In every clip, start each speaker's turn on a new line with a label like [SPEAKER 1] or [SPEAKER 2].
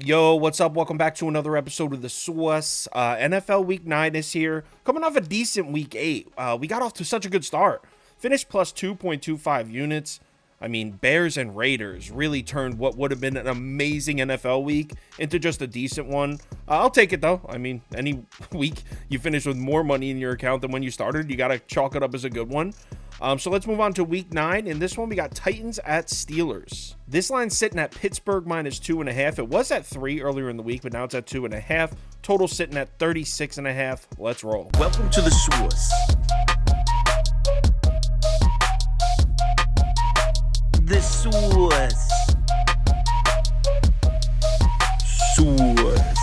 [SPEAKER 1] Yo, what's up? Welcome back to another episode of The Source. NFL Week 9 is here. Coming off a decent Week 8. We got off to such a good start. Finished plus 2.25 units. I mean, Bears and Raiders really turned what would have been an amazing NFL week into just a decent one. I'll take it, though. I mean, any week you finish with more money in your account than when you started, you got to chalk it up as a good one. So let's move on to Week 9. In this one, we got Titans at Steelers. This line's sitting at Pittsburgh minus 2.5. It was at 3 earlier in the week, but now it's at 2.5. Total sitting at 36.5. Let's roll.
[SPEAKER 2] Welcome to The Source. The Source. Source.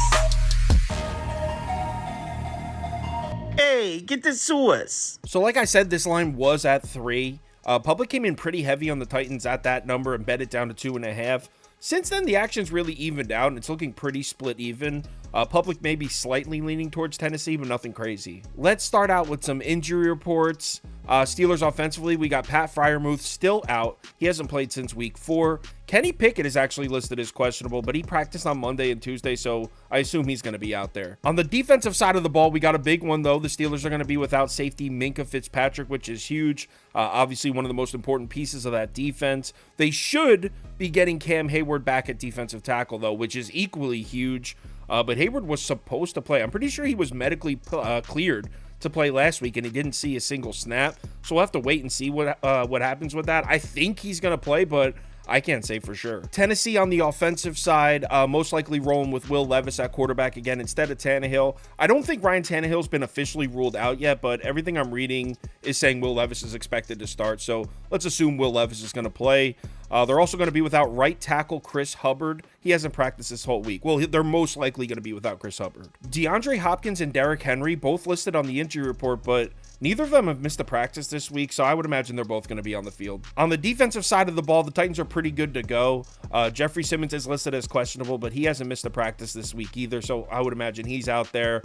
[SPEAKER 2] Hey, get the Source.
[SPEAKER 1] So like I said, this line was at 3. Public came in pretty heavy on the Titans at that number and bet it down to 2.5. Since then, the action's really evened out, and it's looking pretty split even. Public may be slightly leaning towards Tennessee, but nothing crazy. Let's start out with some injury reports. Steelers offensively, we got Pat Freiermuth still out. He hasn't played since week 4. Kenny Pickett is actually listed as questionable, but he practiced on Monday and Tuesday, so I assume he's going to be out there. On the defensive side of the ball, we got a big one, though. The Steelers are going to be without safety Minkah Fitzpatrick, which is huge. Obviously, one of the most important pieces of that defense. They should be getting Cam Hayward back at defensive tackle, though, which is equally huge. But Hayward was supposed to play. I'm pretty sure he was medically cleared to play last week, and he didn't see a single snap. So we'll have to wait and see what happens with that. I think he's going to play, but I can't say for sure. Tennessee on the offensive side, most likely rolling with Will Levis at quarterback again instead of Tannehill. I don't think Ryan Tannehill's been officially ruled out yet, but everything I'm reading is saying Will Levis is expected to start. So let's assume Will Levis is going to play. They're also going to be without right tackle Chris Hubbard. He hasn't practiced this whole week. Well, they're most likely going to be without Chris Hubbard. DeAndre Hopkins and Derrick Henry, both listed on the injury report, but neither of them have missed a practice this week, so I would imagine they're both going to be on the field. On the defensive side of the ball, the Titans are pretty good to go. Jeffrey Simmons is listed as questionable, but he hasn't missed a practice this week either, so I would imagine he's out there.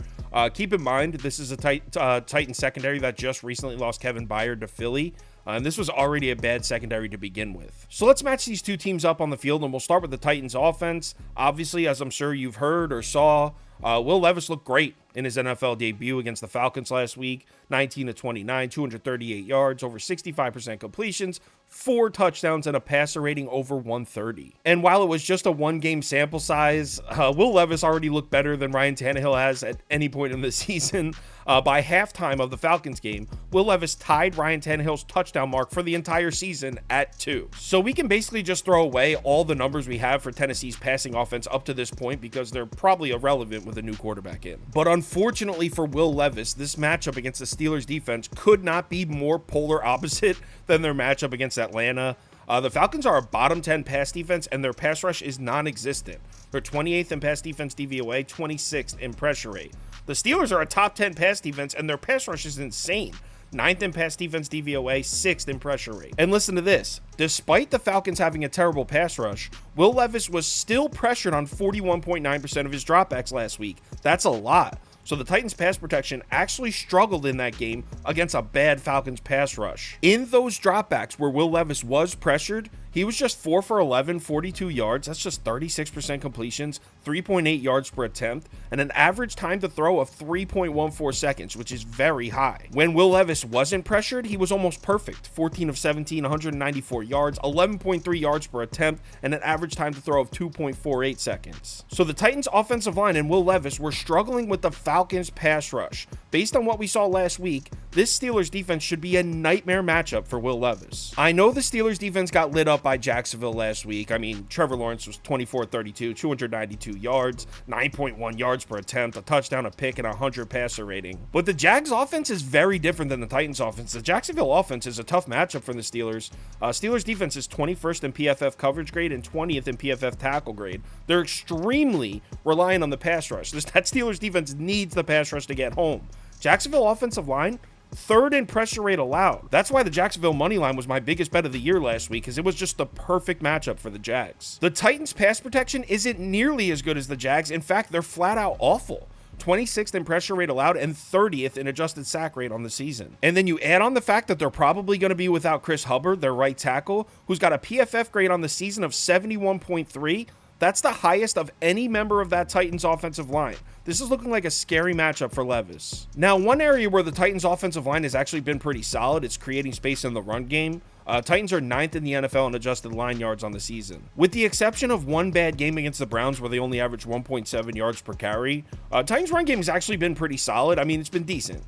[SPEAKER 1] Keep in mind, this is a Titan secondary that just recently lost Kevin Byard to Philly. And this was already a bad secondary to begin with. So let's match these two teams up on the field, and we'll start with the Titans offense. Obviously, as I'm sure you've heard or saw, Will Levis looked great in his NFL debut against the Falcons last week. 19-29, 238 yards, over 65% completions, 4 touchdowns, and a passer rating over 130. And while it was just a one-game sample size, Will Levis already looked better than Ryan Tannehill has at any point in the season. By halftime of the Falcons game, Will Levis tied Ryan Tannehill's touchdown mark for the entire season at 2. So we can basically just throw away all the numbers we have for Tennessee's passing offense up to this point because they're probably irrelevant with a new quarterback in. But unfortunately for Will Levis, this matchup against the Steelers defense could not be more polar opposite than their matchup against Atlanta. The Falcons are a bottom 10 pass defense, and their pass rush is non-existent. They're 28th in pass defense DVOA, 26th in pressure rate. The Steelers are a top 10 pass defense, and their pass rush is insane. 9th in pass defense DVOA, 6th in pressure rate. And listen to this. Despite the Falcons having a terrible pass rush, Will Levis was still pressured on 41.9% of his dropbacks last week. That's a lot. So the Titans' pass protection actually struggled in that game against a bad Falcons pass rush. In those dropbacks where Will Levis was pressured, he was just 4 for 11, 42 yards. That's just 36% completions, 3.8 yards per attempt, and an average time to throw of 3.14 seconds, which is very high. When Will Levis wasn't pressured, he was almost perfect. 14 of 17, 194 yards, 11.3 yards per attempt, and an average time to throw of 2.48 seconds. So the Titans' offensive line and Will Levis were struggling with the Falcons' pass rush. Based on what we saw last week, this Steelers defense should be a nightmare matchup for Will Levis. I know the Steelers defense got lit up by Jacksonville last week. I mean, Trevor Lawrence was 24-32, 292 yards, 9.1 yards per attempt, a touchdown, a pick, and 100 passer rating. But the Jags offense is very different than the Titans offense. The Jacksonville offense is a tough matchup for the Steelers. Steelers defense is 21st in PFF coverage grade and 20th in PFF tackle grade. They're extremely reliant on the pass rush. That Steelers defense needs the pass rush to get home. Jacksonville offensive line, 3rd in pressure rate allowed. That's why the Jacksonville money line was my biggest bet of the year last week, because it was just the perfect matchup for the Jags. The Titans' pass protection isn't nearly as good as the Jags. In fact, they're flat out awful. 26th in pressure rate allowed and 30th in adjusted sack rate on the season. And then you add on the fact that they're probably going to be without Chris Hubbard, their right tackle, who's got a PFF grade on the season of 71.3. That's the highest of any member of that Titans offensive line. This is looking like a scary matchup for Levis. Now, one area where the Titans offensive line has actually been pretty solid, it's creating space in the run game. Titans are 9th in the NFL in adjusted line yards on the season. With the exception of one bad game against the Browns where they only average 1.7 yards per carry, Titans run game has actually been pretty solid. I mean, it's been decent.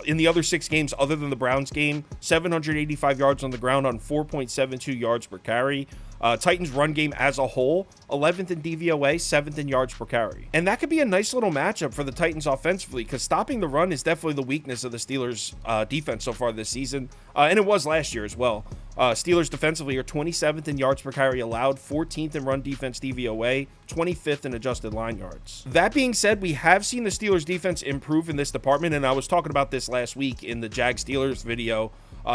[SPEAKER 1] In the other 6 games other than the Browns game, 785 yards on the ground on 4.72 yards per carry. Titans run game as a whole, 11th in DVOA, 7th in yards per carry. And that could be a nice little matchup for the Titans offensively, because stopping the run is definitely the weakness of the Steelers defense so far this season, and it was last year as well. Steelers defensively are 27th in yards per carry allowed, 14th in run defense DVOA, 25th in adjusted line yards. That being said, we have seen the Steelers defense improve in this department, and I was talking about this last week in the Jag-Steelers video.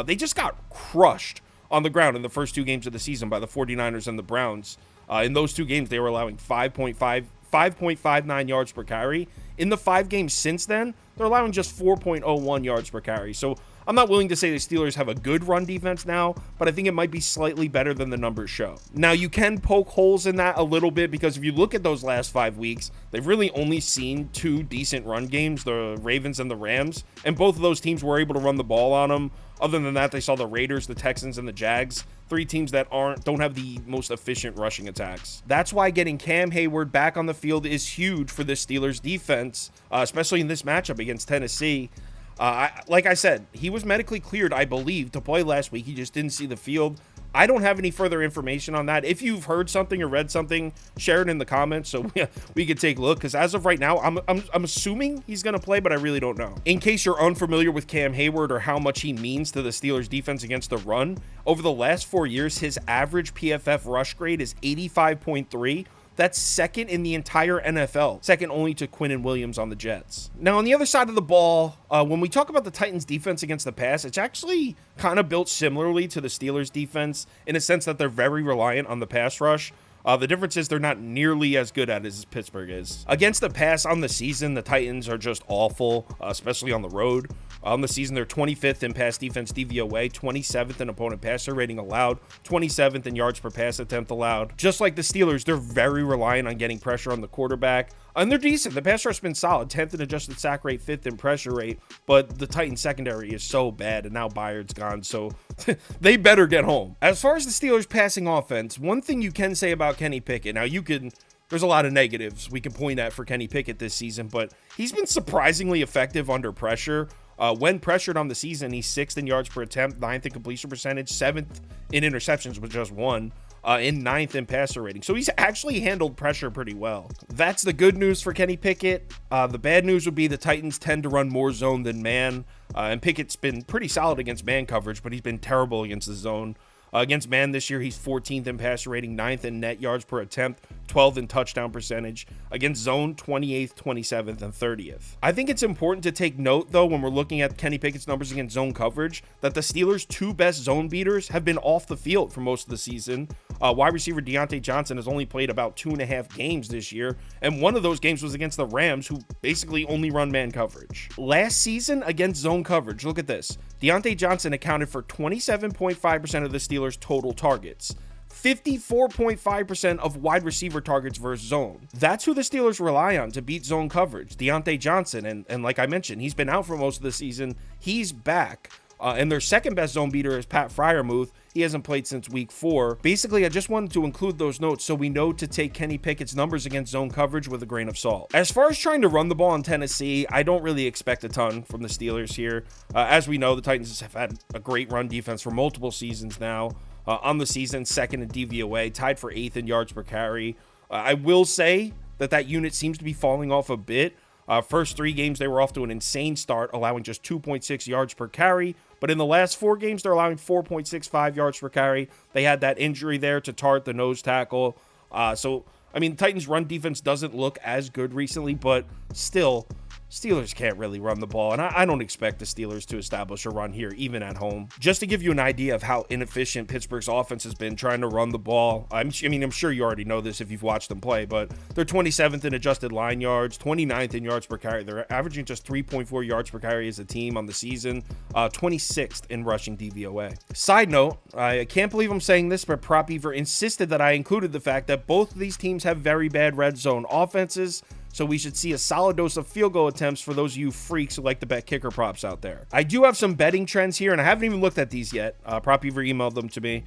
[SPEAKER 1] They just got crushed on the ground in the first 2 games of the season by the 49ers and the Browns. In those 2 games, they were allowing 5.59 yards per carry. In the 5 games since then, they're allowing just 4.01 yards per carry. So I'm not willing to say the Steelers have a good run defense now, but I think it might be slightly better than the numbers show. Now, you can poke holes in that a little bit, because if you look at those last 5 weeks, they've really only seen 2 decent run games, the Ravens and the Rams, and both of those teams were able to run the ball on them. Other than that, they saw the Raiders, the Texans, and the Jags, 3 teams that don't have the most efficient rushing attacks. That's why getting Cam Hayward back on the field is huge for the Steelers defense, especially in this matchup against Tennessee. Like I said, he was medically cleared, I believe, to play last week. He just didn't see the field. I don't have any further information on that. If you've heard something or read something, share it in the comments so we could take a look, because as of right now, I'm assuming he's going to play, but I really don't know. In case you're unfamiliar with Cam Hayward or how much he means to the Steelers defense against the run, over the last 4 years, his average PFF rush grade is 85.3. That's second in the entire NFL, second only to Quinnen Williams on the Jets. Now, on the other side of the ball, when we talk about the Titans' defense against the pass, it's actually kind of built similarly to the Steelers' defense in a sense that they're very reliant on the pass rush. The difference is they're not nearly as good at it as Pittsburgh is. Against the pass on the season, the Titans are just awful, especially on the road. On the season, they're 25th in pass defense DVOA, 27th in opponent passer rating allowed, 27th in yards per pass attempt allowed. Just like the Steelers, they're very reliant on getting pressure on the quarterback. And they're decent. The pass rush has been solid, 10th in adjusted sack rate, 5th in pressure rate, but the Titans secondary is so bad, and now Byard's gone, so they better get home. As far as the Steelers passing offense, one thing you can say about Kenny Pickett, there's a lot of negatives we can point at for Kenny Pickett this season, but he's been surprisingly effective under pressure. When pressured on the season, he's 6th in yards per attempt, 9th in completion percentage, 7th in interceptions with just 1. In 9th in passer rating. So he's actually handled pressure pretty well. That's the good news for Kenny Pickett. The bad news would be the Titans tend to run more zone than man. And Pickett's been pretty solid against man coverage, but he's been terrible against the zone. Against man this year, he's 14th in passer rating, 9th in net yards per attempt, 12th in touchdown percentage. Against zone, 28th, 27th, and 30th. I think it's important to take note, though, when we're looking at Kenny Pickett's numbers against zone coverage, that the Steelers' 2 best zone beaters have been off the field for most of the season. Wide receiver Deontay Johnson has only played about 2.5 games this year, and one of those games was against the Rams, who basically only run man coverage. Last season against zone coverage, look at this. Deontay Johnson accounted for 27.5% of the Steelers' total targets. 54.5% of wide receiver targets versus zone. That's who the Steelers rely on to beat zone coverage, Deontay Johnson. And like I mentioned, he's been out for most of the season. He's back. And their second best zone beater is Pat Freiermuth. He hasn't played since week 4. Basically, I just wanted to include those notes so we know to take Kenny Pickett's numbers against zone coverage with a grain of salt. As far as trying to run the ball in Tennessee, I don't really expect a ton from the Steelers here. As we know, the Titans have had a great run defense for multiple seasons now. On the season, 2nd in DVOA, tied for 8th in yards per carry. I will say that unit seems to be falling off a bit. First 3 games, they were off to an insane start, allowing just 2.6 yards per carry. But in the last 4 games, they're allowing 4.65 yards per carry. They had that injury there to Tart, the nose tackle. The Titans' run defense doesn't look as good recently, but still Steelers can't really run the ball, and I don't expect the Steelers to establish a run here, even at home. Just to give you an idea of how inefficient Pittsburgh's offense has been trying to run the ball, I'm sure you already know this if you've watched them play, but they're 27th in adjusted line yards, 29th in yards per carry. They're averaging just 3.4 yards per carry as a team on the season, 26th in rushing DVOA. Side note, I can't believe I'm saying this, but Prop Beaver insisted that I included the fact that both of these teams have very bad red zone offenses, so we should see a solid dose of field goal attempts for those of you freaks who like to bet kicker props out there. I do have some betting trends here, and I haven't even looked at these yet. Prop Beaver emailed them to me.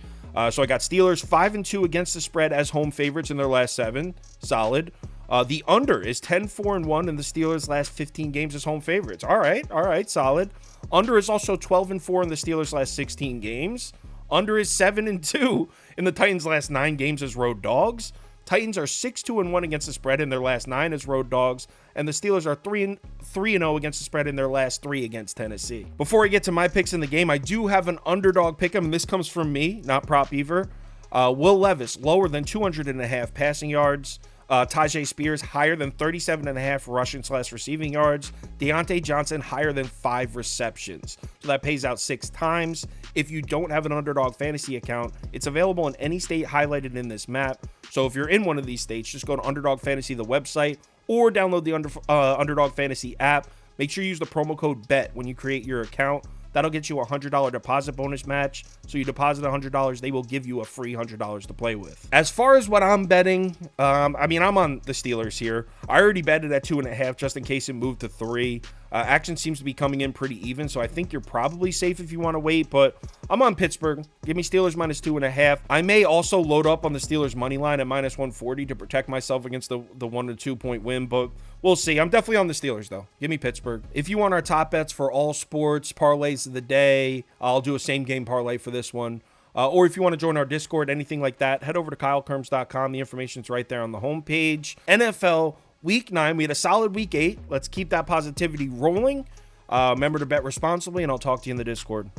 [SPEAKER 1] So I got Steelers 5-2 against the spread as home favorites in their last 7. Solid. The under is 10-4-1 in the Steelers' last 15 games as home favorites. All right, solid. Under is also 12-4 in the Steelers' last 16 games. Under is 7-2 in the Titans' last 9 games as road dogs. Titans are 6-2-1 against the spread in their last 9 as road dogs, and the Steelers are 3-0 against the spread in their last 3 against Tennessee. Before I get to my picks in the game, I do have an underdog pick 'em, and this comes from me, not Prop Beaver. Will Levis lower than 200.5 passing yards. Tajay Spears higher than 37.5 rushing/receiving yards. Deontay Johnson higher than 5 receptions. So that pays out 6 times. If you don't have an Underdog fantasy account, it's available in any state highlighted in this map. So if you're in one of these states, just go to Underdog Fantasy, the website, or download the Underdog Fantasy app. Make sure you use the promo code BET when you create your account. That'll get you a $100 deposit bonus match. So you deposit $100, they will give you a free $100 to play with. As far as what I'm betting, I'm on the Steelers here. I already betted at 2.5 just in case it moved to 3. Action seems to be coming in pretty even, so I think you're probably safe if you want to wait, but I'm on Pittsburgh. Give me Steelers minus 2.5. I may also load up on the Steelers money line at minus 140 to protect myself against the 1 to 2 point win, but we'll see. I'm definitely on the Steelers, though. Give me Pittsburgh. If you want our top bets for all sports, parlays of the day, I'll do a same game parlay for this one. Or if you want to join our Discord, anything like that, head over to KyleKirms.com. The information's right there on the homepage. NFL Week 9, we had a solid Week 8. Let's keep that positivity rolling. Remember to bet responsibly, and I'll talk to you in the Discord.